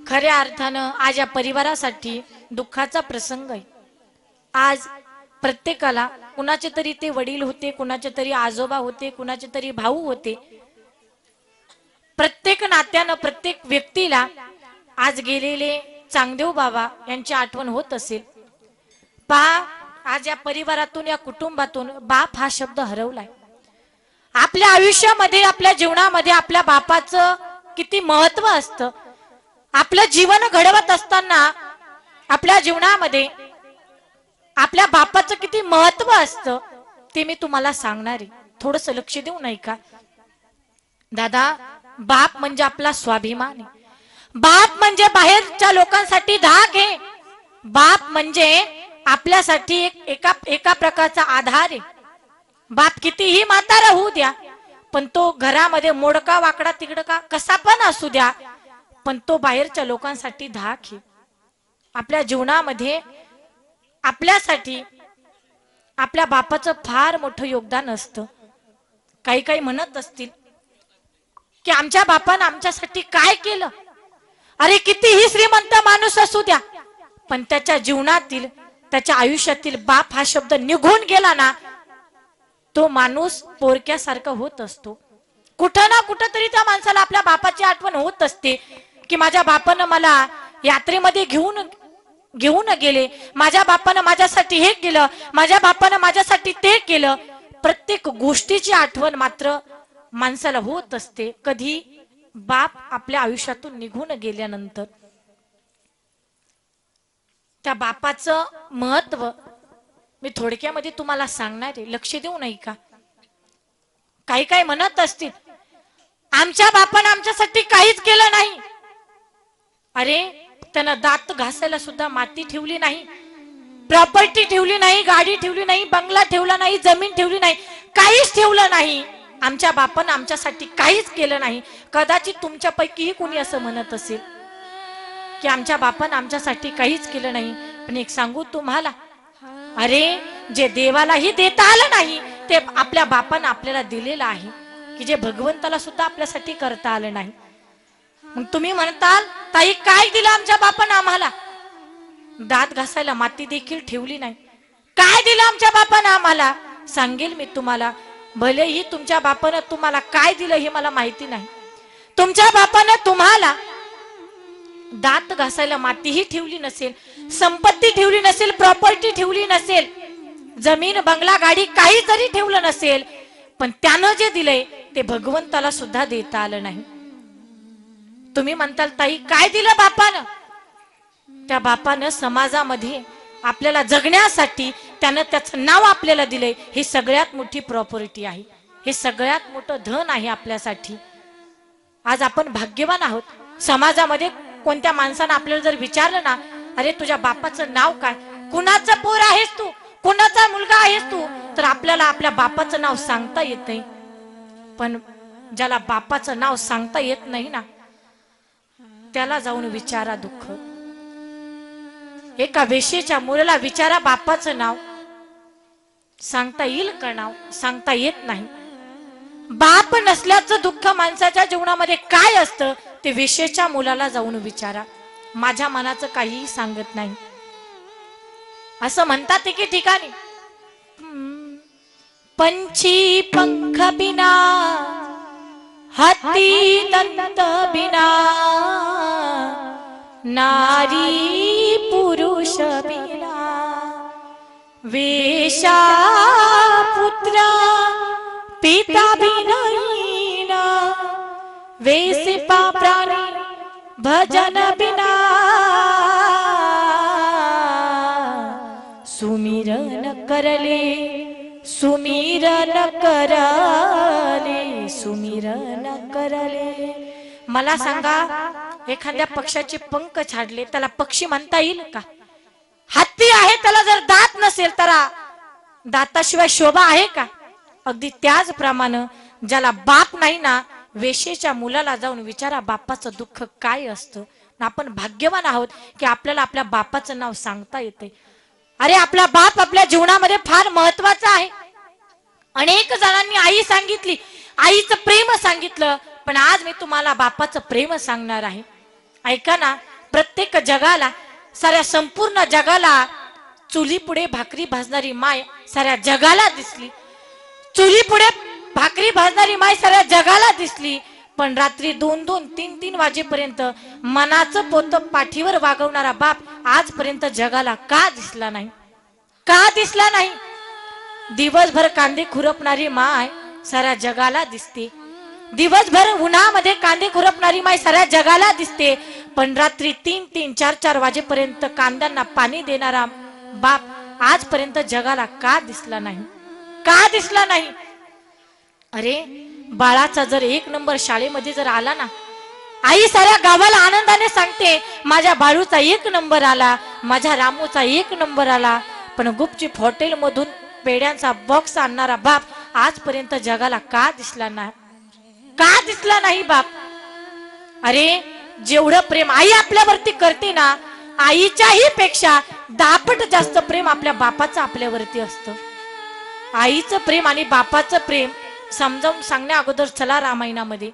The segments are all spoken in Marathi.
खऱ्या अर्थानं आज या परिवारासाठी दुःखाचा प्रसंग आहे। आज प्रत्येकाला कुणाचे तरी ते वडील होते, कुणाचे तरी आजोबा होते, कुणाचे तरी भाऊ होते। प्रत्येक नात्यानं प्रत्येक व्यक्तीला आज गेलेले चांगदेव बाबा यांची आठवण होत असेल। पहा, आज या परिवारातून या कुटुंबातून बाप हा शब्द हरवलाय। आपल्या आयुष्यामध्ये आपल्या जीवनामध्ये आपल्या बापाचं किती महत्व असतं। आपलं जीवन घडवत असताना आपल्या जीवनामध्ये आपल्या बापाचं किती महत्व असतं ते मी तुम्हाला सांगणार आहे। थोडंसं लक्ष देऊ नाही का दादा? बाप म्हणजे आपला स्वाभिमान आहे। बाप म्हणजे बाहेरच्या लोकांसाठी धाक आहे। बाप म्हणजे आपल्यासाठी एका प्रकारचा आधार आहे। बाप कितीही म्हातारा होऊ द्या, पण तो घरामध्ये मोडका वाकडा तिकडका कसा पण असू द्या, पण तो बाहेरच्या लोकांसाठी धाक आहे। आपल्या जीवनामध्ये आपल्यासाठी आपल्या बापाचं फार मोठं योगदान असतं। काही काही म्हणत असतील की आमच्या बापानं आमच्यासाठी काय केलं? अरे कितीही श्रीमंत माणूस असू द्या, पण त्याच्या जीवनातील त्याच्या आयुष्यातील बाप हा शब्द निघून गेला ना, तो माणूस पोरक्यासारखा होत असतो। कुठं ना कुठं तरी त्या माणसाला आपल्या बापाची आठवण होत असते की माझ्या बापानं मला यात्रेमध्ये घेऊन गेले, माझ्या बापानं माझ्यासाठी हे केलं, माझ्या बापानं माझ्यासाठी ते केलं। प्रत्येक गोष्टीची आठवण मात्र माणसाला होत असते कधी बाप आपल्या आयुष्यातून निघून गेल्यानंतर। त्या बापाचं महत्व मी थोडक्यामध्ये तुम्हाला सांगणार आहे, लक्ष देऊ नाही का? काही काही म्हणत असतील आमच्या बापानं आमच्यासाठी काहीच केलं नाही। अरे त्यानं दात घासायला सुद्धा माती ठेवली नाही, प्रॉपर्टी ठेवली नाही, गाडी ठेवली नाही, बंगला ठेवला नाही, जमीन ठेवली नाही, काहीच ठेवलं नाही। आमच्या बापानं आमच्यासाठी काहीच केलं नाही। कदाचित तुमच्यापैकीही कोणी असं म्हणत असेल की आमच्या बापानं आमच्यासाठी काहीच केलं नाही, पण एक सांगू तुम्हाला, अरे जे देवालाही देता आलं नाही ते आपल्या बापानं आपल्याला दिलेलं आहे, की जे भगवंताला सुद्धा आपल्यासाठी करता आलं नाही। मग तुम्ही म्हणताल ताई काय दिलं आमच्या बापानं आम्हाला? दात घासायला माती देखील ठेवली नाही। काय दिलं आमच्या बापानं आम्हाला? सांगेल मी तुम्हाला। भलेही तुमच्या बापानं तुम्हाला काय दिलं हे मला माहिती नाही, तुमच्या बापानं तुम्हाला दात घासायला मातीही ठेवली नसेल, संपत्ती ठेवली नसेल, प्रॉपर्टी ठेवली नसेल, जमीन बंगला गाडी काही जरी ठेवलं नसेल, पण त्यानं जे दिलंय ते भगवंताला सुद्धा देता आलं नाही। तुम्ही म्हणताल ताई काय दिलं बापानं? त्या बापानं समाजामध्ये आपल्याला जगण्यासाठी त्यानं त्याचं नाव आपल्याला दिलंय, हे सगळ्यात मोठी प्रॉपर्टी आहे, हे सगळ्यात मोठं धन आहे आपल्यासाठी। आज आपण भाग्यवान आहोत। समाजामध्ये कोणत्या माणसानं आपल्याला जर विचारलं ना, अरे तुझ्या बापाचं नाव काय, कुणाचा पोर आहेस तू, कुणाचा मुलगा आहेस तू, तर आपल्याला आपल्या बापाचं नाव सांगता येत नाही। पण ज्याला बापाचं नाव सांगता येत नाही ना, त्याला जाऊन विचारा दुःख। एका वेश्येच्या मुलाला विचारा बापाचं नाव, सांगता येईल का नाव? सांगता येत नाही। बाप नसल्याचं दुःख माणसाच्या जीवनामध्ये काय असतं ते वेश्येच्या मुलाला जाऊन विचारा। माझ्या मनाचं काहीही सांगत नाही। असं म्हणतात की ठिकाणी पंछी पंख बिना, हाथी दंत बिना, नारी पुरुष बिना, वेशा पुत्र पिता बिना, वेसिपा प्राणी भजन बिना, सुमिरन करले सुमिरन करले सुमिरन करले। मला सांगा, एखाद्या पक्षाचे पंख छाडले त्याला पक्षी म्हणता येईल का? हत्ती आहे त्याला जर दात नसेल तर दाताशिवाय शोभा आहे का? अगदी त्याचप्रमाणे ज्याला बाप नाही ना, वेशेच्या मुलाला जाऊन विचारा बापाचं दुःख काय असतं। आपण भाग्यवान आहोत की आपल्याला आपल्या बापाचं नाव सांगता येते। अरे आपला बाप आपल्या जीवनामध्ये फार महत्वाचा आहे। अनेक जणांनी आई सांगितली, आईचं प्रेम सांगितलं, पण आज मी तुम्हाला बापाचं प्रेम सांगणार आहे। ऐका ना, प्रत्येक जगाला, साऱ्या संपूर्ण जगाला चुली पुढे भाकरी भाजणारी माय साऱ्या जगाला दिसली. चुली पुढे भाकरी भाजणारी माय साऱ्या जगाला दिसली. पण रात्री 2-2, 3-3 वाजेपर्यंत मनाचं पोत पाठीवर वागवणारा बाप आजपर्यंत जगाला का दिसला नाही? का दिसला नाही? दिवसभर कांदे खुरपणारी माय साऱ्या जगाला दिसते. दिवसभर उन्हामध्ये कांदे खुरपणारी माय साऱ्या जगाला दिसते. पण रात्री 3-3, 4-4 वाजेपर्यंत कांद्यांना पाणी देणारा बाप आजपर्यंत जगाला का दिसला नाही? का दिसला नाही? अरे बाळाचा जर 1 नंबर शाळेमध्ये जर आला ना, आई साऱ्या गावाला आनंदाने सांगते माझ्या बाळूचा 1 नंबर आला, माझ्या रामूचा 1 नंबर आला. पण गुपचूप हॉटेल मधून पेड्यांचा बॉक्स आणणारा बाप आजपर्यंत जगाला का दिसला नाही? का दिसला नाही बाप? अरे जेवढं प्रेम आई आपल्यावरती करते ना, आईच्याही पेक्षा 10 पट जास्त प्रेम आपल्या बापाचं आपल्यावरती असतं. आईचं प्रेम आणि बापाचं प्रेम समजावून सांगण्या अगोदर चला रामायणामध्ये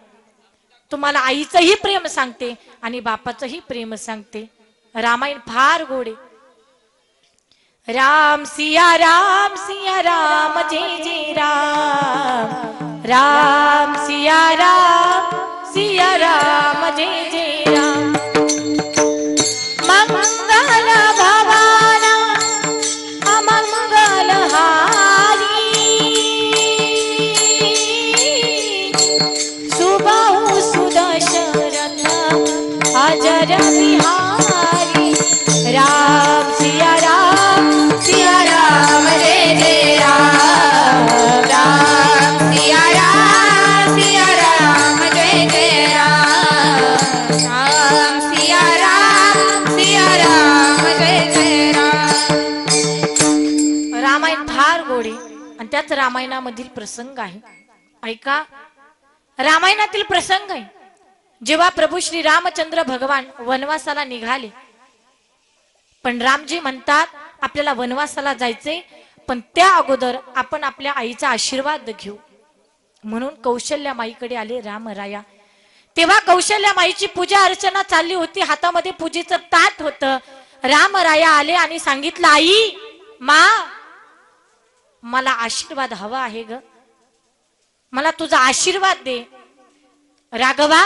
तुम्हाला आईचंही प्रेम सांगते आणि बापाचंही प्रेम सांगते. रामायण फार गोड आहे. राम सिया राम जय जय राम. राम सिया राम जय जय राम. मंगल भवाना अमंगल हारी, सुबाहु सुदशरथ अजर बिहारी. राम सिया राम जय जय राम. राम सिया राम जय जय राम. राम सिया राम जय जय राम. रामायण फार गोडी आणि त्याच रामायणामधील प्रसंग आहे. ऐका, रामायणातील प्रसंग आहे जेव्हा प्रभू श्री रामचंद्र भगवान वनवासाला निघाले. पण रामजी म्हणतात आपल्याला वनवासाला जायचंय, पण त्या अगोदर आपण आपल्या आईचा आशीर्वाद घेऊ. म्हणून कौशल्या माईकडे आले रामराया. तेव्हा कौशल्या माईची पूजा अर्चना चालली होती, हातामध्ये पूजेचं ताट होतं. रामराया आले आणि सांगितलं, आई मा मला आशीर्वाद हवा आहे ग, मला तुझा आशीर्वाद दे. राघवा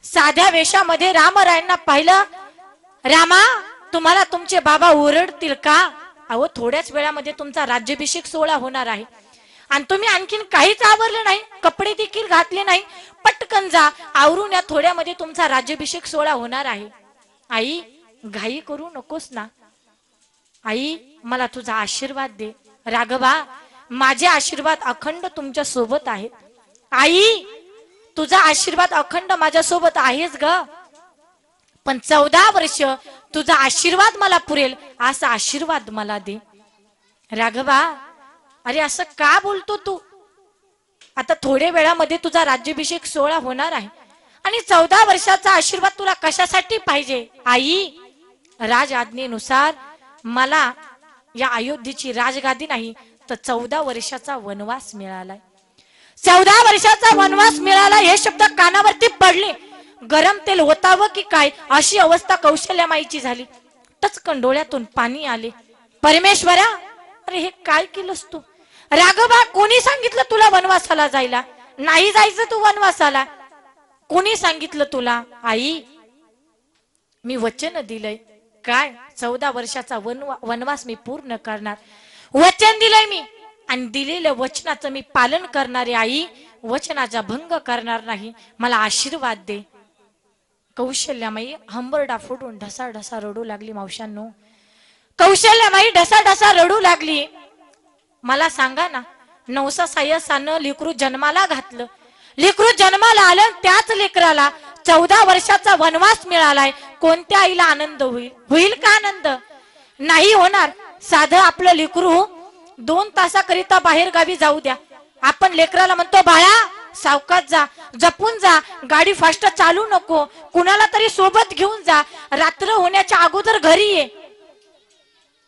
साध्या वेशामध्ये रामरायांना पाहिलं. रामा तुम्हाला तुमचे बाबा ओरडतील का? अहो थोड्याच वेळामध्ये तुमचा राज्याभिषेक सोहळा होणार आहे आणि तुम्ही आणखीन काहीच आवरले नाही, कपडे देखील घातले नाही. पटकन जा आवरून या, थोड्यामध्ये तुमचा राज्याभिषेक सोहळा होणार आहे. आई घाई करू नकोस ना, आई मला तुझा आशीर्वाद दे. राघवा माझे आशीर्वाद अखंड तुमच्या सोबत आहेत. आई तुझा आशीर्वाद अखंड माझ्या सोबत आहेच ग, पण 14 वर्ष तुझा आशीर्वाद मला पुरेल असा आशीर्वाद मला दे. राघवा अरे असं का बोलतो तू? आता थोड्या वेळामध्ये तुझा राज्याभिषेक सोहळा होणार आहे आणि 14 वर्षाचा आशीर्वाद तुला कशासाठी पाहिजे? आई राज आज्ञेनुसार मला या अयोध्येची राजगादी नाही तर 14 वर्षाचा वनवास मिळालाय. 14 वर्षाचा वनवास मिळाला हे शब्द कानावरती पडले. गरम तेल होतावं की काय अशी अवस्था कौशल्यामाईची झाली. टचकन डोळ्यातून पाणी आले. परमेश्वरा अरे हे काय केलंस तू? राघवा कोणी सांगितलं तुला वनवासाला जायला? नाही जायचं तू वनवासाला, कोणी सांगितलं तुला? आई मी वचन दिलंय. काय? 14 वर्षाचा वनवास मी पूर्ण करणार. वचन दिलंय मी आणि दिलेल्या वचनाचं मी पालन करणारे. आई वचनाचा भंग करणार नाही, मला आशीर्वाद दे. कौशल्यामाई हंबरडा फोडून ढसा ढसा रडू लागली. मावशांनो कौशल्यामाई ढसा ढसा रडू लागली. मला सांगा ना, नवसा सायसानं लेकरू जन्माला घातलं, लेकरू जन्माला आलं, त्याच लेकराला 14 वर्षाचा वनवास मिळालाय. कोणत्या आईला आनंद होईल? होईल का आनंद? नाही होणार. साधं आपलं लेकरू 2 तासाकरिता बाहेर गावी जाऊ द्या, आपण लेकराला म्हणतो बाळा सावकाश जा, जपून जा, गाडी फास्ट चालू नको, कुणाला तरी सोबत घेऊन जा, रात्र होण्याच्या अगोदर घरी ये.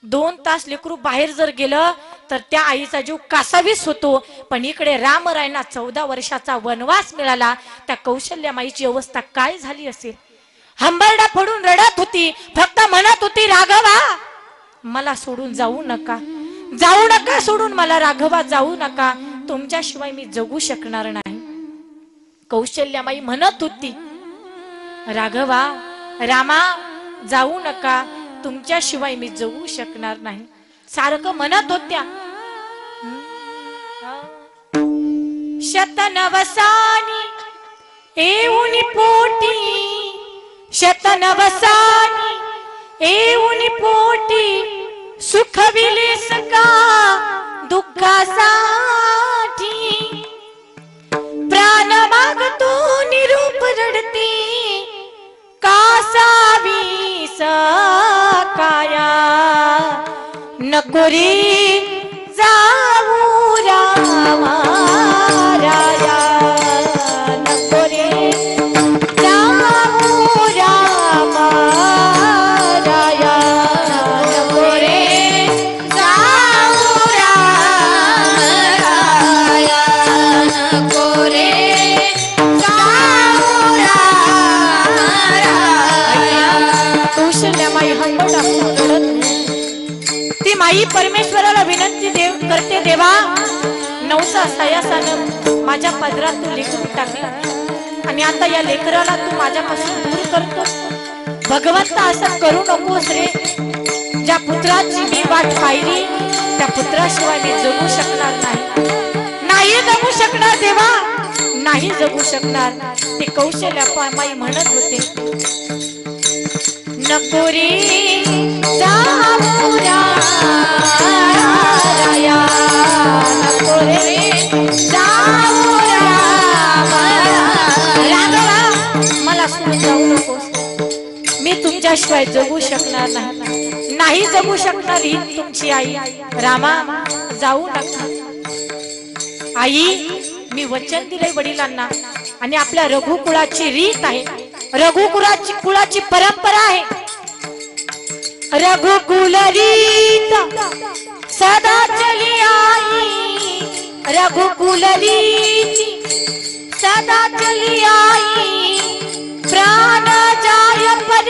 2 तास लेकरू बाहेर जर गेलं तर त्या आईचा जीव कासावीस होतो. पण इकडे रामरायांना 14 वर्षाचा वनवास मिळाला. त्या कौशल्यामाईची अवस्था काय झाली असेल? हंबरडा फोडून रडत होती, फक्त म्हणत होती राघवा मला सोडून जाऊ नका, जाऊ नका सोडून मला, राघवा जाऊ नका, तुमच्याशिवाय मी जगू शकणार नाही. कौशल्यामाई म्हणत होती राघवा रामा जाऊ नका, तुमच्याशिवाय मी जगू शकणार नाही, सारखं म्हणत होत्या. शतनवसानी येऊन पोटी, शतनवसानी येऊन पोटी, सुख विलेस का दुःखासाठी, प्राण मागतो निरूप रडते, कासावी सकाया, नको रे जाऊ रामा राया, नको रे जाऊ रामा राया, नको रे जाऊ राया, नको रे जाऊ राया. कौशल्यामाई हंबरडा फोडून रडत, ती माई परमेश्वराला विनंती करते, देवा नवसा सायासानं माझ्या पदरात तू लेकरू टाकला आणि आता या लेकराला तू माझ्यापासून दूर करतो. भगवंत असं करू नकोस रे, ज्या पुत्राची मी वाट पाहिली त्या पुत्राशिवाय मी जगू शकणार नाही, नाही जगू शकणार देवा, नाही जगू शकणार. ते कौशल्यामाई म्हणत होते नको रे जाऊ राया, नको रे जाऊ राघवा मला सोडून जाऊ नकोस, मी तुमच्याशिवाय जगू शकणार नाही, नाही जगू शकणार ही तुमची आई, रामा जाऊ नका. आई मी वचन दिले वडिलांना आणि आपल्या रघुकुळाची रीत आहे, रघुकुळाची परंपरा आहे. रघुकुल रीत सदा चली आई, रघुकुल रीत सदा चली आई, प्राण जाय पर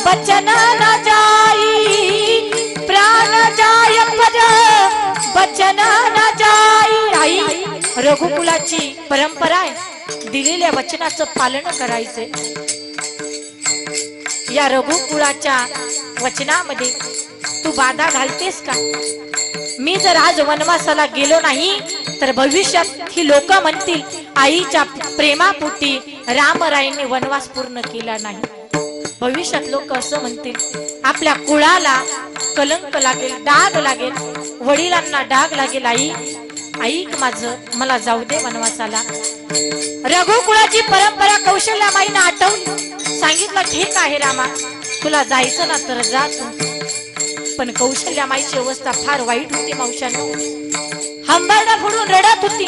बचन न जाई, प्राण जाय पर बचन न जाई. आई रघुकुलाची परंपरा आहे, दिलेल्या वचनाचं पालन करायचे. या रघुकुळाच्या वचनामध्ये तू बाधा घालतेस का? मी जर आज वनवासाला गेलो नाही तर भविष्यात ही लोक म्हणतील आईच्या प्रेमापोटी रामरायांनी वनवास पूर्ण केला नाही. भविष्यात लोक असं म्हणतील आपल्या कुळाला कलंक लागेल, डाग लागेल, वडिलांना डाग लागेल. आई ऐक माझं, मला जाऊ दे वनवासाला. रघुकुळाची परंपरा कौशल्यामाईनं आठवली, सांगितलं ठीक आहे रामा तुला जायचं ना तर जा तू. पण कौशल्यामाईची अवस्था फार वाईट होती मावशांनो, हंबरडा फोडून रडत होती.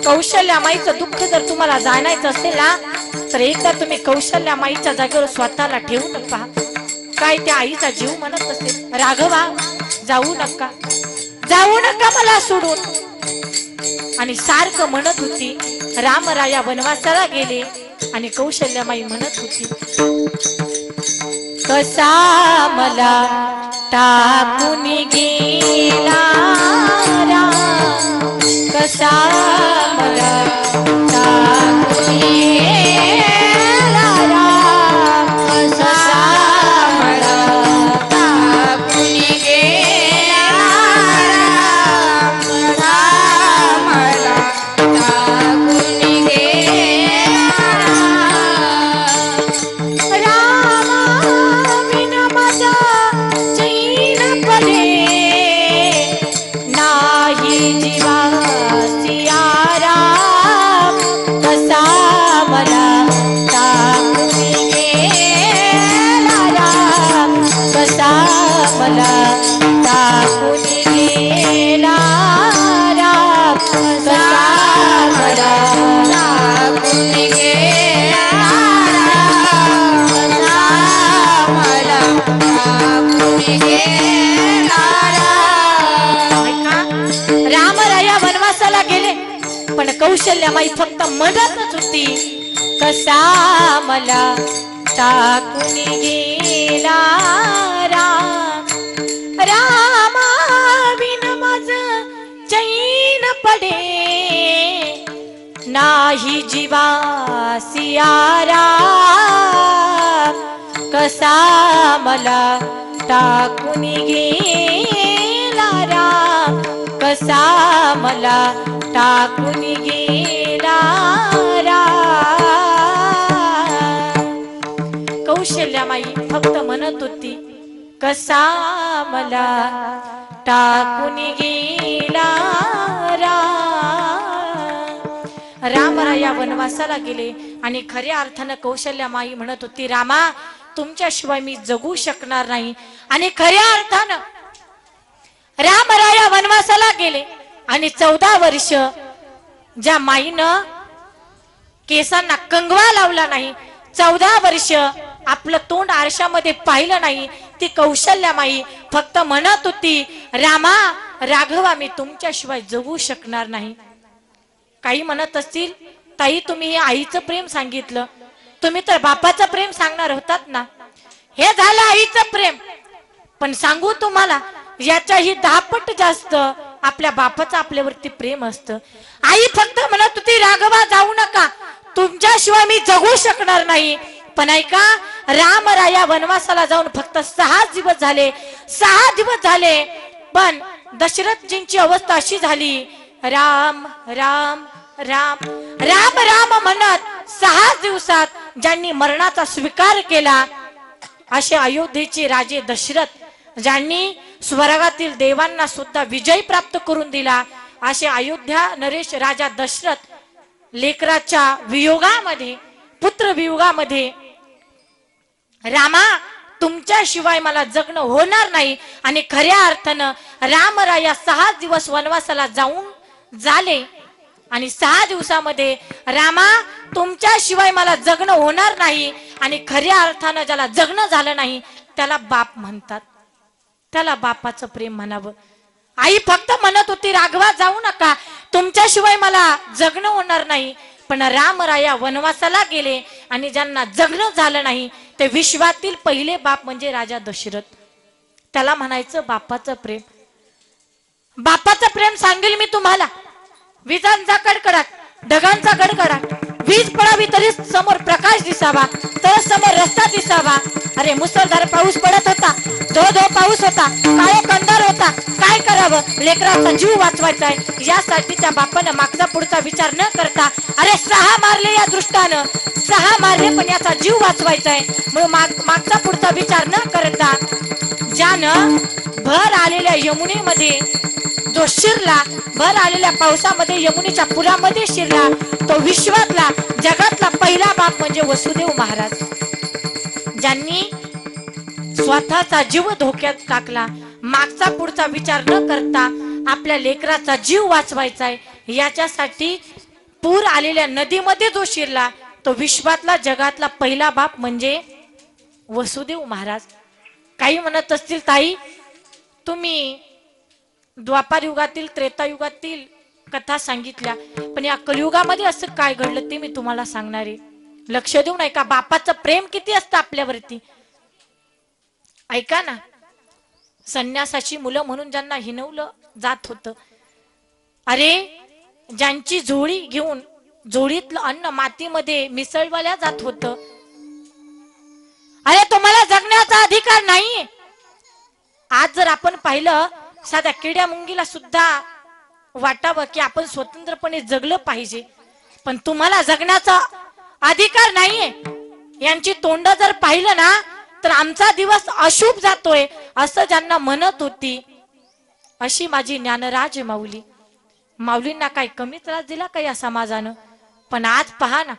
कौशल्यामाईचं दुःख जर तुम्हाला जाणायचं असेल ना तर एकदा तुम्ही कौशल्यामाईच्या जागेवर स्वतःला ठेवून पहा. काय त्या आईचा जीव म्हणत असेल राघवा जाऊ नका, जाऊ नका मला सोडून. आणि सारखं म्हणत होती रामराया वनवासाला गेले आणि कौशल्यामाई म्हणत होती कसा मला टाकून गेला राम, कसा मला टाकून गेला राम, कसा मला टाकून गेला राम, कसा मला टाकून गेला राम, विन माझा चैन पडे नाही जीवासी आराम, कसा मला टाकून गेला राम, कसा मला टाकून गेला राम, कसा मला टाकून गेला राम, कसा मला टाकून गेला राम. रामराया वनवासाला गेले पण कौशल्यामाई फक्त मदतच होती. कसा मला टाकून गेला राम रामा बिन माझ चैन पडे नाही जीवासी आराम कसा मला टाकून गेला राम कसा मला टाकून गेला राम कौशल्यामाई फक्त म्हणत होती कसा मला टाकून गेला राम राया वनवासाला गेले आणि खऱ्या अर्थानं कौशल्यामाई म्हणत होती रामा तुमच्याशिवाय मी जगू शकणार नाही आणि खऱ्या अर्थानं रामराया वनवासाला गेले आणि 14 वर्ष ज्या माईनं केसांना कंगवा लावला नाही 14 वर्ष आपलं तोंड आरशामध्ये पाहिलं नाही ती कौशल्यामाई फक्त म्हणत होती रामा राघवा मी तुमच्याशिवाय जगू शकणार नाही काही म्हणत असतील ताई तुम्ही हे आईचं प्रेम सांगितलं तुम्ही तर बापाचं प्रेम सांगणार होतात ना हे झालं आईचं प्रेम पण सांगू तुम्हाला याच्याही 10 पट जास्त आपल्या बापाचं आपल्यावरती प्रेम असतं आई फक्त म्हणत होती राघवा जाऊ नका तुमच्याशिवाय मी जगू शकणार नाही पण ऐका रामराया वनवासाला जाऊन फक्त 6 दिवस झाले 6 दिवस झाले पण दशरथजींची अवस्था अशी झाली राम राम राम राम राम म्हणत 6 दिवसात ज्यांनी मरणाचा स्वीकार केला असे अयोध्येचे राजे दशरथ ज्यांनी स्वर्गातील देवांना सुद्धा विजय प्राप्त करून दिला असे अयोध्या नरेश राजा दशरथ लेकराच्या वियोगामध्ये पुत्र वियोगामध्ये रामा तुमच्याशिवाय मला जगणं होणार नाही आणि खऱ्या अर्थानं रामराया 6 दिवस वनवासाला जाऊन झाले आणि 6 दिवसामध्ये रामा तुमच्याशिवाय मला जगणं होणार नाही आणि खऱ्या अर्थानं ज्याला जगणं झालं नाही त्याला बाप म्हणतात त्याला बापाचं प्रेम म्हणावं आई फक्त म्हणत होती राघवा जाऊ नका तुमच्याशिवाय मला जगणं होणार नाही पण रामराया वनवासाला गेले आणि ज्यांना जगणं झालं नाही ते विश्वातील पहिले बाप म्हणजे राजा दशरथ त्याला म्हणायचं बापाचं प्रेम बापाचं प्रेम सांगेल मी तुम्हाला विजांचा कडकडाट ढगांचा गडगडाट वीज पडावी तरी समोर प्रकाश दिसावा तर समोर रस्ता दिसावा अरे मुसळधार पाऊस पडत होता धो धो पाऊस होता काय कंदार होता काय करावं लेकराचा जीव वाचवायचा आहे यासाठी त्या बापानं मागचा पुढचा विचार न करता अरे 6 मारले या दृष्टानं 6 मारले पण याचा जीव वाचवायचा आहे म्हणून मागचा पुढचा विचार न करता ज्यानं भर आलेल्या यमुनेमध्ये जो शिरला भर आलेल्या पावसामध्ये यमुनेच्या पुरामध्ये शिरला तो विश्वातला जगातला पहिला बाप म्हणजे वसुदेव महाराज ज्यांनी स्वतःचा जीव धोक्यात टाकला मागचा पुढचा विचार न करता आपल्या लेकराचा जीव वाचवायचा आहे याच्यासाठी पूर आलेल्या नदीमध्ये जो शिरला तो विश्वातला जगातला पहिला बाप म्हणजे वसुदेव महाराज काही म्हणत असतील ताई तुम्ही द्वापार युगातील त्रेता युगातील कथा सांगितल्या पण या कलियुगामध्ये असं काय घडलं ते मी तुम्हाला सांगणार आहे लक्ष देऊन ऐका बापाचं प्रेम किती असतं आपल्यावरती ऐका ना संन्यासाची मुलं म्हणून ज्यांना हिनवलं जात होतं अरे ज्यांची झोळी घेऊन झोळीतलं अन्न मातीमध्ये मिसळवल्या जात होतं अरे तुम्हाला जगण्याचा अधिकार नाहीये आज जर आपण पाहिलं साध्या किड्या मुंगीला सुद्धा वाटावं की आपण स्वतंत्रपणे जगलं पाहिजे पण तुम्हाला जगण्याचा अधिकार नाहीये यांची तोंड जर पाहिलं ना तर आमचा दिवस अशुभ जातोय असं ज्यांना म्हणत होती अशी माझी ज्ञानराज माऊली माऊलींना काही कमी त्रास दिला का या समाजानं पण आज पहा ना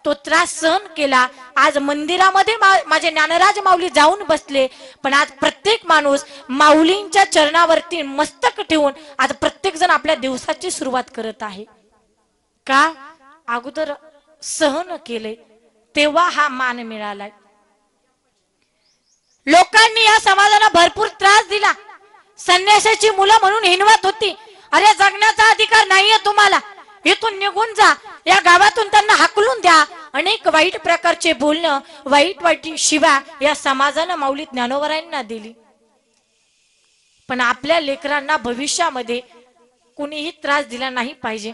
तो त्रास सहन केला आज मंदिरामध्ये माझे ज्ञानराज माऊली जाऊन बसले पण आज प्रत्येक माणूस माऊलींच्या चरणावरती मस्तक ठेवून आज प्रत्येक जण आपल्या दिवसाची सुरुवात करत आहे का अगोदर सहन केले तेव्हा हा मान मिळालाय लोकांनी या समाजाला भरपूर त्रास दिला संन्यासाची मुलं म्हणून हिनवत होती अरे जगण्याचा अधिकार नाहीये तुम्हाला इथून निघून जा, या गावातून त्यांना हाकलून द्या. अनेक वाईट प्रकारचे बोलणं, वाईट वाईट शिव्या या समाजानं माऊली ज्ञानोबरायांना दिली. पण आपल्या लेकरांना भविष्यामध्ये कुणीही त्रास दिला नाही पाहिजे.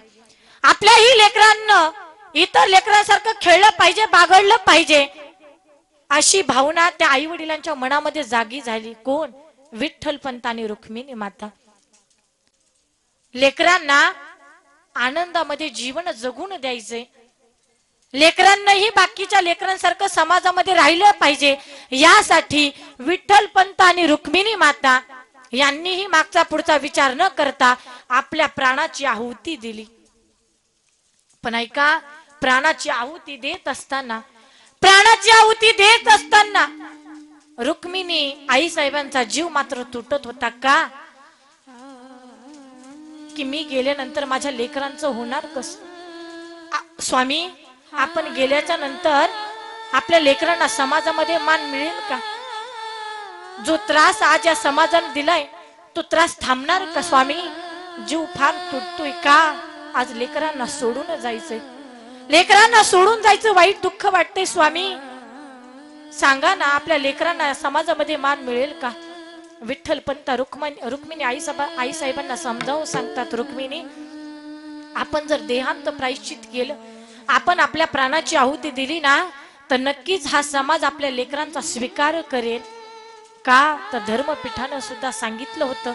आपल्याही लेकरांना इतर लेकरांसारखं खेळलं पाहिजे, बागडलं पाहिजे, अशी भावना त्या आई वडिलांच्या मनामध्ये जागी झाली. कोण? विठ्ठल पंत आणि रुक्मिणी माता. लेकरांना आनंदामध्ये जीवन जगून द्यायचे. लेकरांनाही बाकीच्या लेकरांसारखं समाजामध्ये राहिलं पाहिजे, यासाठी विठ्ठल पंत आणि रुक्मिणी माता यांनीही मागचा पुढचा विचार न करता आपल्या प्राणाची आहुती दिली. पण ऐका, प्राणाची आहुती देत असताना, प्राणाची आहुती देत असताना रुक्मिणी आई साहेबांचा जीव मात्र तुटत होता. का? की मी गेल्यानंतर माझ्या लेकरांचं होणार कसं? स्वामी, आपण गेल्याच्या नंतर आपल्या लेकरांना समाजामध्ये मान मिळेल का? जो त्रास आज या समाजाने दिलाय तो त्रास थांबणार का? स्वामी, जीव फार तुटतोय. का? आज लेकरांना सोडून जायचंय, लेकरांना सोडून जायचं वाईट दुःख वाटतंय. स्वामी सांगा ना, आपल्या लेकरांना समाजामध्ये मान मिळेल का? विठ्ठल पंत रुक्मिणी आई साहेबांना समजावून सांगतात, रुक्मिणी, आपण जर देहांत प्रायश्चित केलं, आपण आपल्या प्राणाची आहुती दिली ना, तर नक्कीच हा समाज आपल्या लेकरांचा स्वीकार करेल. का? तर धर्मपीठानं सुद्धा सांगितलं होतं,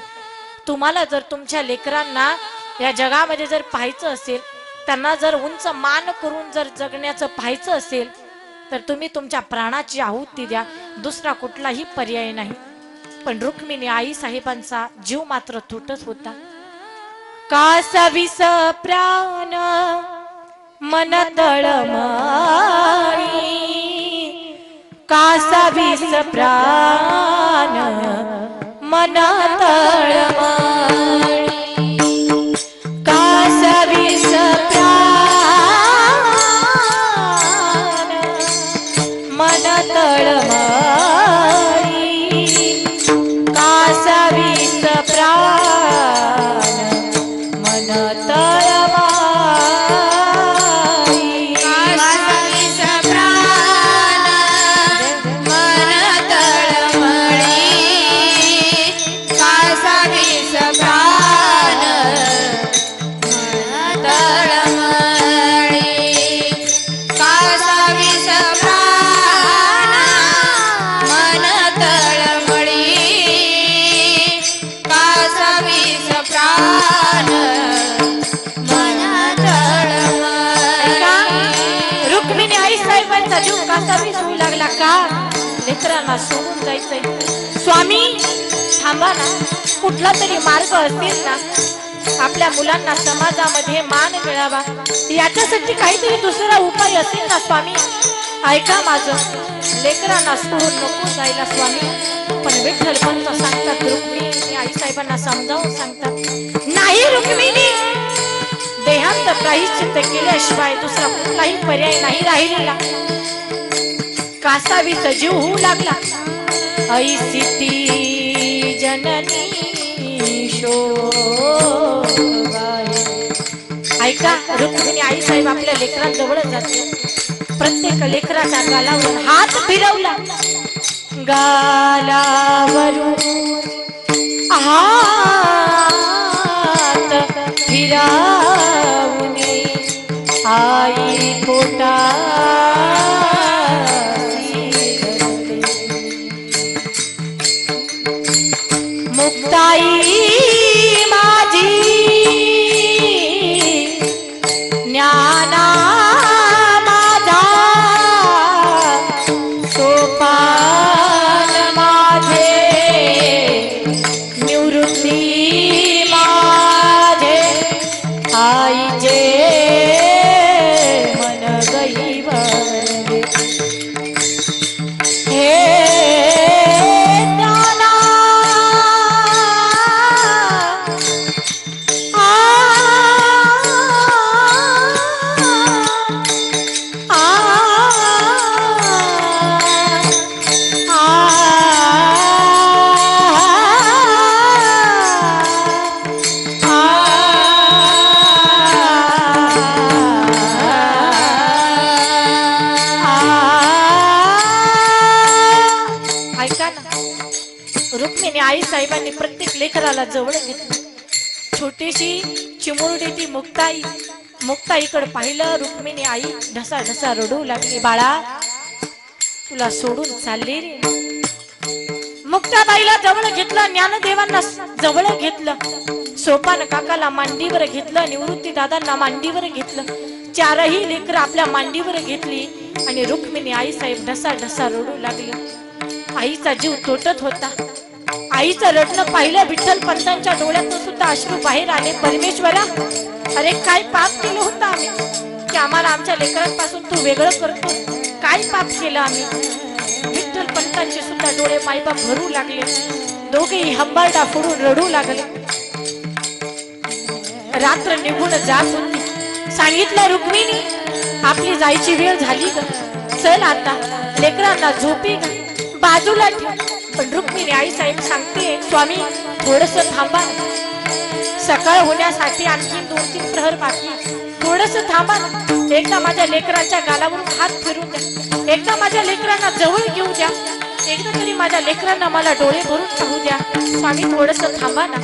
तुम्हाला जर तुमच्या लेकरांना या जगामध्ये जर पाहायचं असेल, त्यांना जर उंच मान करून जर जगण्याचं पाहायचं असेल, तर तुम्ही तुमच्या प्राणाची आहुती द्या, दुसरा कुठलाही पर्याय नाही. पण रुक्मिणी आई साहेबांचा जीव मात्र तुटत होता. कासाविस प्राण मन तळमळी, कासाविस प्राण मन तळमळी, कासाविस प्राण मन तळमळी, कासाविस प्राण मन तळमळी, कासाविस प्राण मन तळमळी, कासाविस प्राण मन तळमळी, कासाविस प्राण मन तळमळी, कासाविस प्राण मन तळमळी. रुक्मिणी आई साहेबांचा जीव कासावीस होऊ लागला. का? लेकरांना सोडून जायचंय. स्वामी थांबा ना, कुठला तरी मार्ग असेल ना, आपल्या मुलांना समाजामध्ये मान मिळावा, याच्यासाठी काहीतरी दुसरा उपाय असेल ना. स्वामी ऐका माझं, लेकरांना सोडून नको जायला स्वामी. पण विठ्ठल पंत सांगतात, रुक्मिणी आई साहेबांना समजावून सांगतात, नाही रुक्मिणी, देहांत प्रायश्चित्त केल्याशिवाय दुसरा कुठलाही पर्याय नाही राहिलेला. कासावीस जीव होऊ लागला. ऐसी ती जननी शोभाय. ऐका, रुक्मिणी आई साहेब आपल्या लेकरांजवळ जाते. प्रत्येक लेकराच्या गालावर हात फिरवला, गालावरून हात फिरवून आई पोटा मुक्ताई माझी ज्ञाना माझा सोपान माझे निवृत्ती माझे आईचे मन गईव ऐका ना, रुक्मिणी आई साहेबांनी प्रत्येक लेकराला जवळ घेतलं. छोटीशी चिमुरडी ती मुक्ताई, मुक्ताईकडे पाहिलं. रुक्मिणी आई ढसा ढसा रडू लागली. बाळा, तुला सोडून चालली रे. मुक्ताबाईला जवळ घेतलं, ज्ञानदेवांना जवळ घेतलं, सोपान काकाला मांडीवर घेतलं, निवृत्ती दादांना मांडीवर घेतलं. चारही लेकर आपल्या मांडीवर घेतली आणि रुक्मिणी आई साहेब ढसा ढसा रडू लागली. आईचा जीव तोटत होता. आईचं रडणं पाहिलं विठ्ठल पंतांच्या डोळ्यातून सुद्धा अश्रू बाहेर आले. परमेश्वरा, अरे काय पाप केलं होतं आम्ही की आम्हाला आमच्या लेकरांपासून तू वेगळं करतो? काय पाप केलं आम्ही? विठ्ठल पंतांचे सुद्धा डोळे मायबाप भरू लागले. दोघेही हंबारडा फोडून रडू लागले. रात्र निघून जात होती. सांगितलं, रुक्मिणी, आपली जायची वेळ झाली ग, चल आता लेकरांना झोपी ग, बाजूला ठेव. पण रुक्मिणी आई साहेब सांगते, स्वामी थोडस थांबा, सकाळ होण्यासाठी आणखी 2-3 प्रहर बाकी, थोडस थांबा. एकदा माझ्या लेकरांच्या गालावरून हात फिरून द्या, एकदा माझ्या लेकरांना जवळ घेऊ द्या, एकदा तरी माझ्या लेकरांना मला डोळे भरून पाहू द्या. स्वामी थोडस थांबा ना.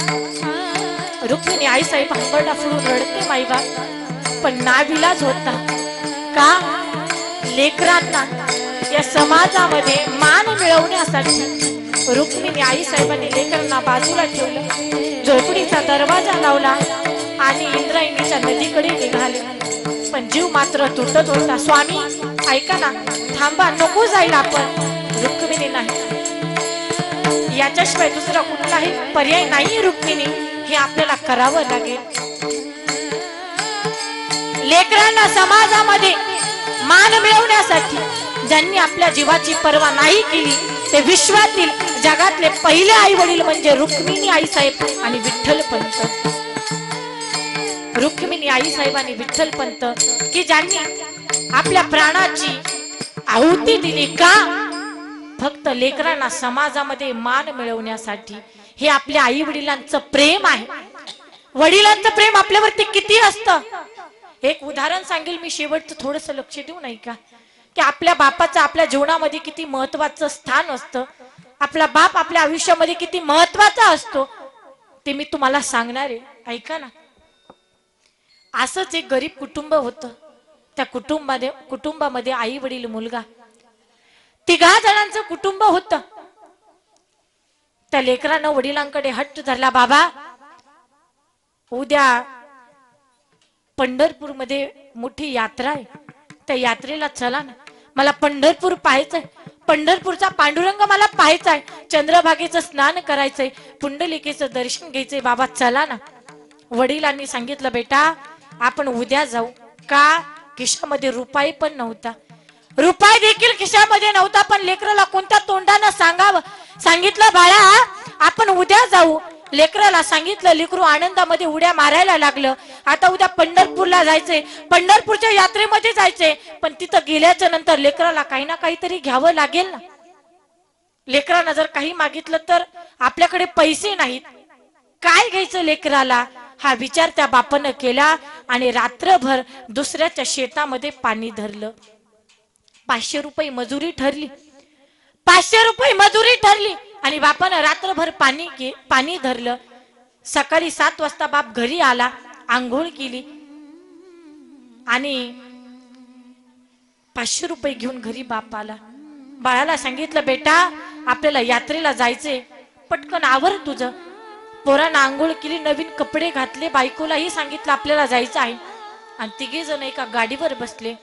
रुक्मिणी आई साहेब हंबरडा फोडून रडते माईबा, पण नाविलाज होता. का? लेकरांना या समाजामध्ये मान मिळवण्यासाठी रुक्मिणी आई साहेबांनी लेकरांना बाजूला ठेवलं, झोपडीचा दरवाजा लावला आणि इंद्रायणीच्या नदीकडे निघाले. पण जीव मात्र तुटत होता. स्वामी ऐका ना, थांबा, नको जाईल आपण. रुक्मिणी नाही, याच्याशिवाय दुसरा कुठलाही पर्याय नाही रुक्मिणी, हे आपल्याला करावं लागेल. लेकरांना समाजामध्ये मान मिळवण्यासाठी ज्यांनी आपल्या जीवाची पर्वा नाही केली ते विश्वातील जगातले पहिले आई वडील म्हणजे रुक्मिणी आई साहेब आणि विठ्ठल पंत. रुक्मिणी आई साहेब आणि विठ्ठल पंत की ज्यांनी आपल्या प्राणाची आहुती दिली. का? फक्त लेकरांना समाजामध्ये मान मिळवण्यासाठी. हे आपल्या आई वडिलांचं प्रेम आहे. वडिलांचं प्रेम आपल्यावरती किती असतं. एक उदाहरण सांगेल मी शेवटचं, थोडस लक्ष देऊ नाही का, की आपल्या बापाचं आपल्या जीवनामध्ये किती महत्वाचं स्थान असतं. आपला बाप आपल्या आयुष्यामध्ये किती महत्वाचा असतो ते मी तुम्हाला सांगणार आहे. ऐका ना. असंच एक गरीब कुटुंब होतं. त्या कुटुंबामध्ये आई वडील मुलगा, 3 जणांचं कुटुंब होतं. त्या लेकरानं वडिलांकडे हट्ट धरला, बाबा उद्या पंढरपूर मध्ये मोठी यात्रा आहे, त्या यात्रेला चला ना, मला पंढरपूर पाहायचंय, पंढरपूरचा पांडुरंग मला पाहायचाय, चंद्रभागेचं स्नान करायचंय, पुंडलिकेचं दर्शन घ्यायचंय, बाबा चला ना. वडिलांनी सांगितलं, बेटा आपण उद्या जाऊ. का? खिशामध्ये रुपये पण नव्हता, रुपये देखील खिशामध्ये नव्हता. पण लेकराला कोणत्या तोंडानं सांगावं. सांगितलं, बाळा आपण उद्या जाऊ. लेकराला सांगितलं, लेकरू आनंदामध्ये उड्या मारायला लागलं. आता उद्या पंढरपूरला जायचंय, पंढरपूरच्या यात्रेमध्ये जायचंय. पण तिथं गेल्याच्या नंतर लेकराला काही ना काहीतरी घ्यावं लागेल ना. लेकरानं जर काही मागितलं तर आपल्याकडे पैसे नाहीत, काय घ्यायचं लेकराला, हा विचार त्या बापानं केला आणि रात्रभर दुसऱ्याच्या शेतामध्ये पाणी धरलं. 500 रुपये मजुरी ठरली, 500 रुपये मजुरी ठरली आणि बापानं रात्रभर पाणी धरलं. सकाळी 7 वाजता बाप घरी आला, आंघोळ केली आणि 500 रुपये घेऊन घरी बाप आला. बाळाला सांगितलं, बेटा आपल्याला यात्रेला जायचंय, पटकन आवर तुझं. पोरानं आंघोळ केली, नवीन कपडे घातले, बायकोलाही सांगितलं आपल्याला जायचं आहे आणि 3 जण एका गाडीवर बसले.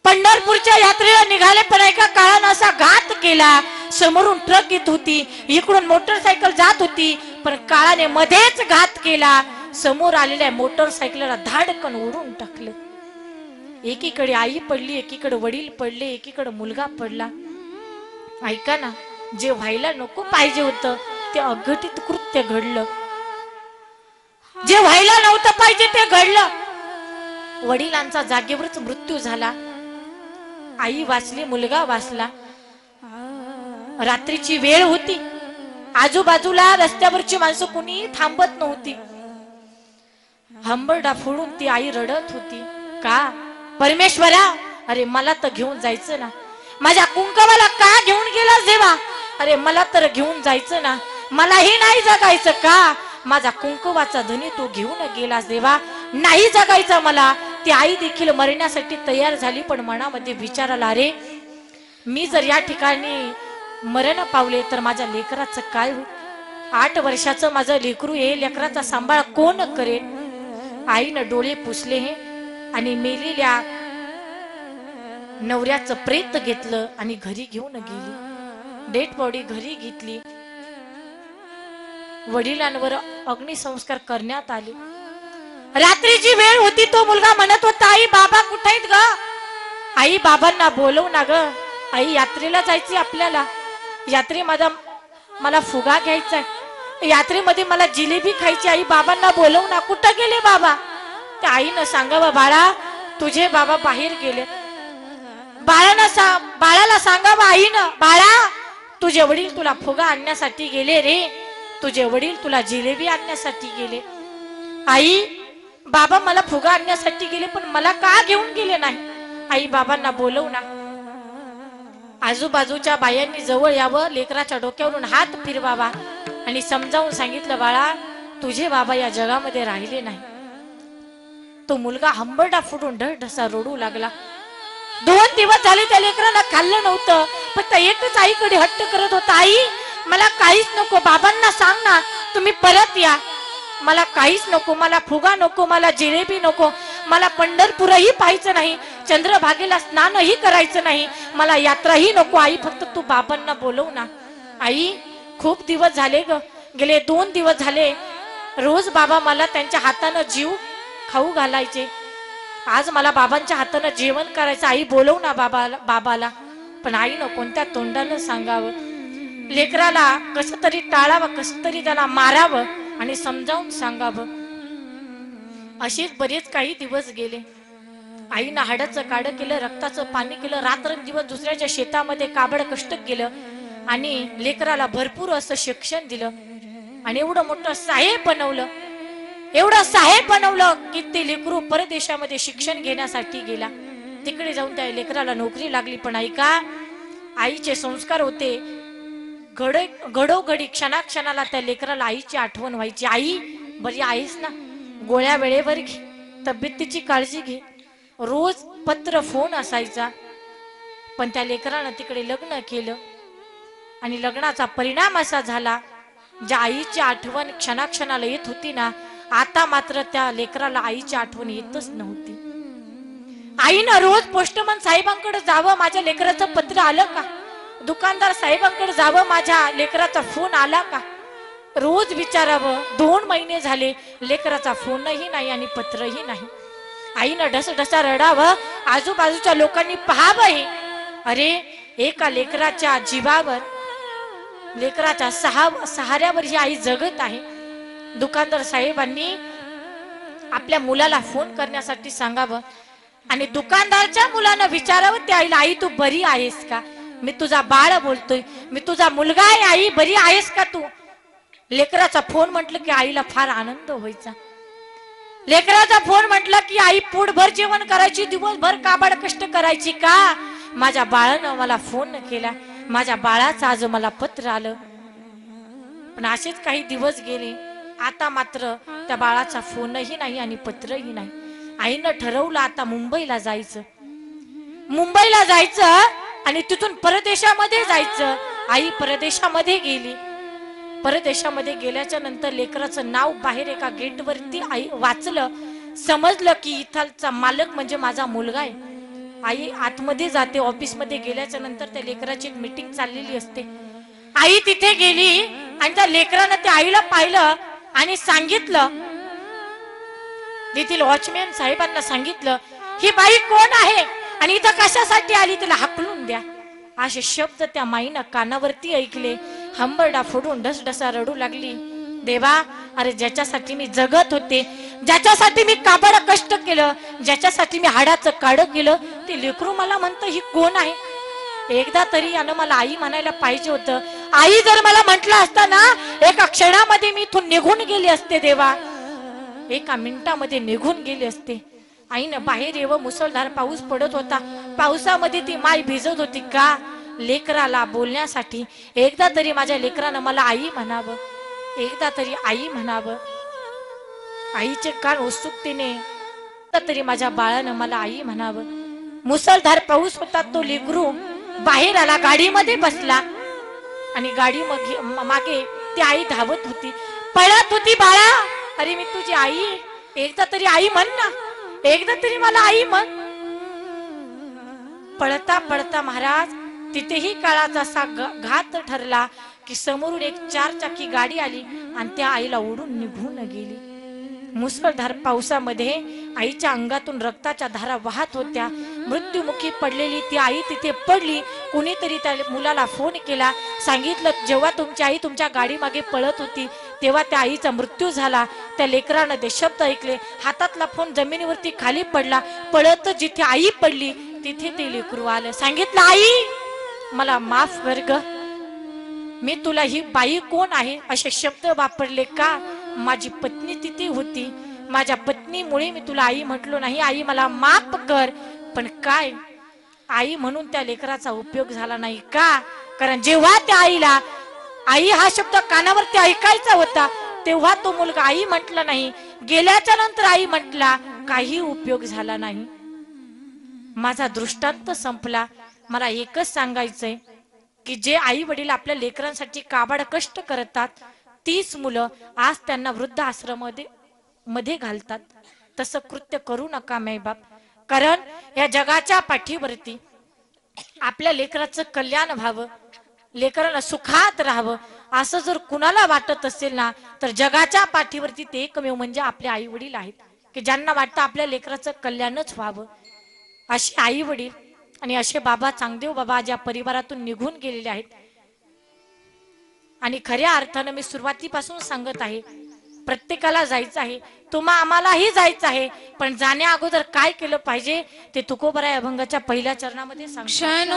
पंढरपूरच्या यात्रेला निघाले. पण एका काळानं असा घात केला, समोरून ट्रक येत होती, इकडून मोटरसायकल जात होती, पण काळाने मध्येच घात केला. समोर आलेल्या मोटरसायकलला धाडकन ओढून टाकलं. एकीकडे आई पडली, एकीकडे वडील पडले, एकीकडे मुलगा पडला. ऐका ना, जे व्हायला नको पाहिजे होतं ते अघटित कृत्य घडलं. जे व्हायला नव्हतं पाहिजे ते घडलं. वडिलांचा जागेवरच मृत्यू झाला. आई वाचली, मुलगा वाचला. रात्रीची वेळ होती, आजूबाजूला रस्त्यावरची माणसं कुणी थांबत नव्हती. हंबरडा फोडून ती आई रडत होती. का? परमेश्वरा, अरे मला तर घेऊन जायचं ना, माझ्या कुंकवाला का घेऊन गेला देवा? अरे मला तर घेऊन जायचं ना, मलाही नाही जगायचं का? माझा कुंकुवाचा धनी तू घेऊन गेलास देवा, नाही जगायचं मला. ती आई देखील मरण्यासाठी तयार झाली, पण मनामध्ये विचार आला, अरे मी जर या ठिकाणी मरण पावले तर माझ्या लेकराचं काय होईल? 8 वर्षाचं माझं लेकरू आहे, लेकराचा सांभाळ कोण करेल? आईनं डोळे पुसले आणि मेलेल्या नवऱ्याचं प्रेत घेतलं आणि घरी घेऊन गेली. डेड बॉडी घरी घेतली. वडिलांवर अग्निसंस्कार करण्यात आले. रात्रीची वेळ होती. तो मुलगा म्हणत होता, आई बाबा कुठे आहेत ग? आई बाबांना बोलव ना ग. आई यात्रेला जायची आपल्याला, मला फुगा घ्यायचा, यात्रेमध्ये मला जिलेबी खायची. आई बाबांना बोलव ना. कुठं गेले बाबा? त्या आईनं सांगावं, बाळा तुझे बाबा बाहेर गेले. बाळाला सांगावं आईनं, बाळा तुझे वडील तुला फुगा आणण्यासाठी गेले रे, तुझे वडील तुला जिलेबी आणण्यासाठी गेले. आई बाबा मला फुगा आणण्यासाठी गेले, पण मला का घेऊन गेले नाही? आई बाबांना बोलव ना. आजूबाजूच्या बायांनी जवळ यावं, लेकराच्या डोक्यावरून हात फिरवावा आणि समजावून सांगितलं, बाळा तुझे बाबा या जगामध्ये राहिले नाही. तो मुलगा हंबरडा फुटून ढसा रडू लागला. 2 दिवस झाले त्या लेकराला खाल्लं नव्हतं, फक्त एकच आईकडे हट्ट करत होता, आई मला काहीच नको, बाबांना सांग ना तुम्ही परत या, मला काहीच नको, मला फुगा नको, मला जिलेबी नको, मला पंढरपूरही पाहायचं नाही, चंद्रभागेला स्नानही करायचं नाही, मला यात्राही नको. आई फक्त तू बाबांना बोलव ना. आई खूप दिवस झाले ग, गेले 2 दिवस झाले, रोज बाबा मला त्यांच्या हातानं जीव खाऊ घालायचे, आज मला बाबांच्या हातानं जेवण करायचं. आई बोलव ना बाबाला. पण आईनं कोणत्या तोंडानं सांगावं? लेकराला कसं तरी टाळावं, कसं तरी त्याला मारावं आणि समजावून सांगावं. असेच बरेच काही दिवस गेले. आईनं हाडाचं काढं केलं, रक्ताचं पाणी केलं, रात्रंदिवस दुसऱ्याच्या शेतामध्ये काबड कष्ट केलं आणि लेकराला भरपूर असं शिक्षण दिलं आणि एवढं मोठं साहेब बनवलं, एवढं साहेब बनवलं की ते लेकरू परदेशामध्ये शिक्षण घेण्यासाठी गेला. तिकडे जाऊन त्या लेकराला नोकरी लागली. पण ऐका, आईचे संस्कार होते, घडोघडी क्षणाक्षणाला त्या लेकराला आईची आठवण व्हायची. आई बरी आहेस ना, गोळ्या वेळेवर घे, तब्येतीची काळजी घे. रोज पत्र फोन असायचा. पण त्या लेकरानं तिकडे लग्न केलं आणि लग्नाचा परिणाम असा झाला, ज्या आईची आठवण क्षणाक्षणाला येत होती ना, आता मात्र त्या लेकराला आईची आठवण येतच नव्हती. आईनं रोज पोस्टमन साहेबांकडे जावं, माझ्या लेकराचं पत्र आलं का? दुकानदार साहेबांकडे जावं, माझ्या लेकराचा फोन आला का? रोज विचारावं. 2 महिने झाले, लेकराचा फोनही नाही आणि पत्रही नाही. आईनं ढसढसा रडावं, आजूबाजूच्या लोकांनी पाहावं. अरे एका लेकराच्या जीवावर, लेकराच्या सहाऱ्यावर ही आई जगत आहे. दुकानदार साहेबांनी आपल्या मुलाला फोन करण्यासाठी सांगावं आणि दुकानदारच्या मुलानं विचारावं त्या आईला, आई तू बरी आहेस का? मी तुझा बाळ बोलतोय, मी तुझा मुलगा आहे, आई बरी आहेस का तू? लेकराचा फोन म्हटलं की आईला फार आनंद व्हायचा. लेकराचा फोन म्हटलं की आई पोटभर जेवण करायची, दिवसभर काबाड कष्ट करायची का? माझ्या बाळानं मला फोन केला, माझ्या बाळाचं आज मला पत्र आलं. पण असेच काही दिवस गेले. आता मात्र त्या बाळाचा फोनही नाही आणि पत्रही नाही. आईनं ठरवलं आता मुंबईला जायचं, मुंबईला जायचं आणि तिथून परदेशामध्ये जायचं. आई परदेशामध्ये गेली. परदेशामध्ये गेल्याच्या नंतर लेकराचं नाव बाहेर एका गेटवरती आई वाचलं, समजलं की इथलचा मालक म्हणजे माझा मुलगा आहे. आई आतमध्ये जाते. ऑफिसमध्ये गेल्याच्या नंतर त्या लेकराची एक मीटिंग चाललेली असते. आई तिथे गेली आणि त्या लेकरानं त्या आईला पाहिलं आणि सांगितलं, तेथील वॉचमॅन साहेबांना सांगितलं, ही बाई कोण आहे आणि इथं कशासाठी आली, तिला हाकलून द्या. असे शब्द त्या माईनं कानावरती ऐकले. हंबरडा फोडून ढसढसा रडू लागली. देवा, अरे ज्याच्यासाठी मी जगत होते, ज्याच्यासाठी मी काबाड कष्ट केलं, ज्याच्यासाठी मी हाडाचं काढ केलं, ते लेकरू मला म्हणतं ही कोण आहे? एकदा तरी यानं मला आई म्हणायला पाहिजे होतं. आई जर मला म्हटलं असतं ना, एका क्षणामध्ये मी इथून निघून गेले असते देवा, एका मिनिटामध्ये निघून गेले असते. आईनं बाहेर येवं, मुसळधार पाऊस पडत होता. पावसामध्ये ती माय भिजत होती का? लेकराला बोलण्यासाठी एकदा तरी माझ्या लेकरानं मला आई म्हणावं, एकदा तरी आई म्हणावं. आईचे कान उत्सुकतेने, एकदा तरी माझ्या बाळानं मला आई म्हणावं. मुसळधार पाऊस होता. तो लेकरू बाहेर आला, गाडीमध्ये बसला आणि गाडी मागे ती आई धावत होती, पळत होती. बाळा, अरे मी तुझी आई, एकदा तरी आई म्हण ना, एकदा तरी मला आई म्हण. पळता पळता महाराज तिथेही काळाचा असा घात ठरला की समोरून एक 4 चाकी गाडी आली आणि त्या आईला ओढून निघून गेली. मुसळधार पावसामध्ये आईच्या अंगातून रक्ताच्या धारा वाहत होत्या. मृत्युमुखी पडलेली ती आई तिथे पडली. कुणीतरी त्या मुलाला फोन केला, सांगितलं जेव्हा तुमची आई तुमच्या गाडी मागे पळत होती तेव्हा त्या आईचा मृत्यू झाला. त्या लेकरानं ते शब्द ऐकले, हातातला फोन जमिनीवरती खाली पडला. पळत जिथे आई पडली तिथे ते लेकरू आलं. सांगितलं, आई मला माफ कर ग, मी तुला ही बाई कोण आहे असे शब्द वापरले का? माझी पत्नी तिथे होती, माझ्या पत्नीमुळे मी तुला आई म्हटलो नाही, आई मला माफ कर. पण काय आई म्हणून त्या लेकराचा उपयोग झाला नाही का? कारण जेव्हा त्या आईला आई हा शब्द कानावरती ऐकायचा होता तेव्हा तो मुलगा आई म्हटला नाही, गेल्याच्या नंतर आई म्हटला, काही उपयोग झाला नाही. माझा दृष्टांत संपला. मला एकच सांगायचंय की जे आई वडील आपल्या लेकरांसाठी काबाड कष्ट करतात तीच मुलं आज त्यांना वृद्ध आश्रमामध्ये घालतात. तसं कृत्य करू नका मायबाप. कारण या जगाच्या पाठीवरती आपल्या लेकराचं कल्याण व्हावं, लेकरांना सुखात राहावं असं जर कुणाला वाटत असेल ना, तर जगाच्या पाठीवरती ते एकमेव म्हणजे आपले आई वडील आहेत की ज्यांना वाटतं आपल्या लेकराचं कल्याणच व्हावं. असे आई वडील आणि असे बाबा, चांगदेव बाबा ज्या परिवारातून निघून गेलेले आहेत. आणि खऱ्या अर्थानं मी सुरुवातीपासून सांगत आहे, प्रत्येकाला जायचं आहे, आम्हालाही जायचं आहे, पण जाण्या अगोदर काय केलं पाहिजे ते तुकोबराय अभंगाच्या पहिल्या चरणामध्ये सांग. क्षणोक्षणाची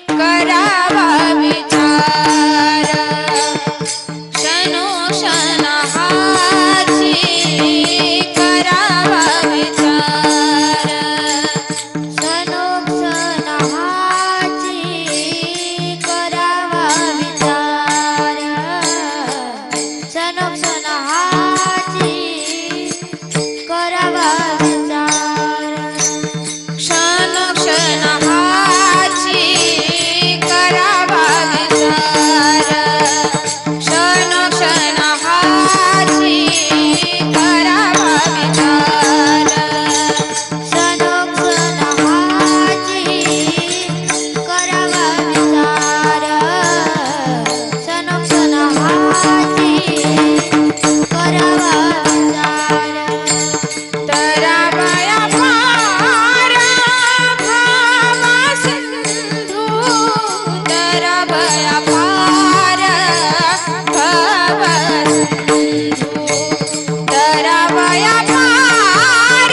करावा विचार, क्षणोक्षणाची करावा विचार, क्षणोक्षणाची करावा विचार, क्षणोक्षणाची करावा विचार, क्षणोक्षणाची करावा विचार, क्षणोक्षणाची करावा विचार, क्षणोक्षणाची करावा विचार, क्षणोक्षणाची करावा विचार. तरावया पार भावा सिंधू, तरावया पार भावा सिंधू, तरावया पार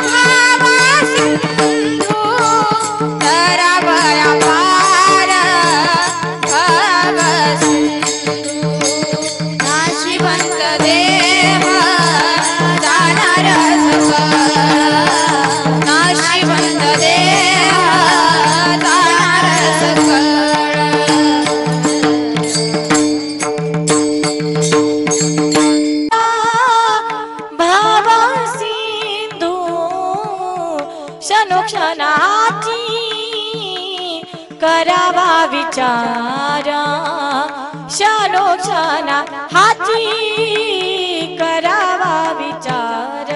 भावा सिंधू, तरावया पार भावा सिंधू. नाशिवंत देह जाणार सकळ, नाशिवंत देह जाणार सकळ. भावा सिंधू क्षणोक्षणाची करावा विचार, क्षणोक्षणाची करावा विचार,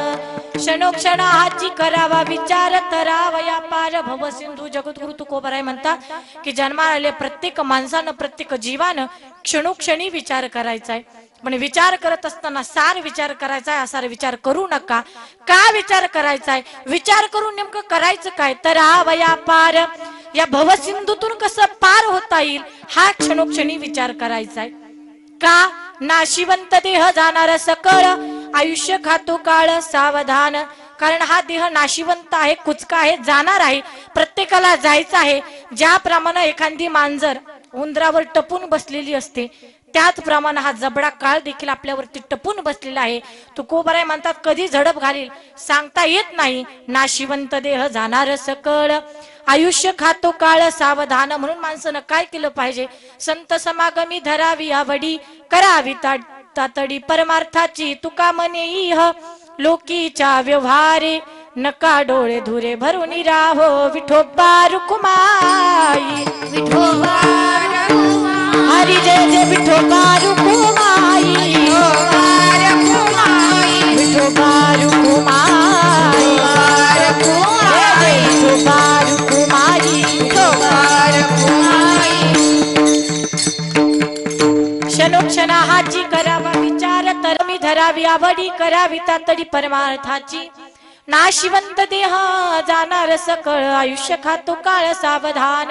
क्षणोक्षणाची करावा विचार. तरावया पार भव सिंधू. जगद्गुरु तुकोबराय म्हणतात की जन्माला आले प्रत्येक माणसानं, प्रत्येक जीवानं क्षणोक्षणी विचार करायचा आहे. पण विचार करत असताना सार विचार करायचा आहे, असा विचार करू नका. का विचार करायचा आहे? विचार करून नेमकं करायचं काय? तरावया पार, या भवसिंधूतून कसं पार होता येईल हा क्षणोक्षणी विचार करायचा आहे. का? नाशिवंत देह जाणार सकळ, आयुष्य खातो काळ सावधान. कारण हा देह नाशिवंत आहे, कुचका आहे, जाणार आहे, प्रत्येकाला जायचं आहे. ज्याप्रमाणे एखादी मांजर उंदरावर टपून बसलेली असते त्याचप्रमाणे हा जबडा काळ देखील आपल्यावरती टपून बसलेला आहे. तुकोबाराय म्हणतात कधी झडप घालील सांगता येत नाही. नाशिवंत देह जाणार सकळ, आयुष्य खातो काळ सावधान. म्हणून माणसानं काय केलं पाहिजे? संत समागमी धरावी आवडी, करावी तातडी परमार्थाची. तुका म्हणे इह लोकीच्या व्यवहारे, नका डोळे धुरे भरून राहो. विठोबा रुकुमाई, विठोबा हरी जय जय विठोबा रुकुमाई, विठोबा रुकुमाई, जय जय विठोबा रुकुमाई, क्षणोक्षणा हाची करावा विचार, तरमी धरावी आवडी, करावी तातडी परमार्थाची. नाशिवंत देह जाणार सकळ, आयुष्य खातो काळ सावधान.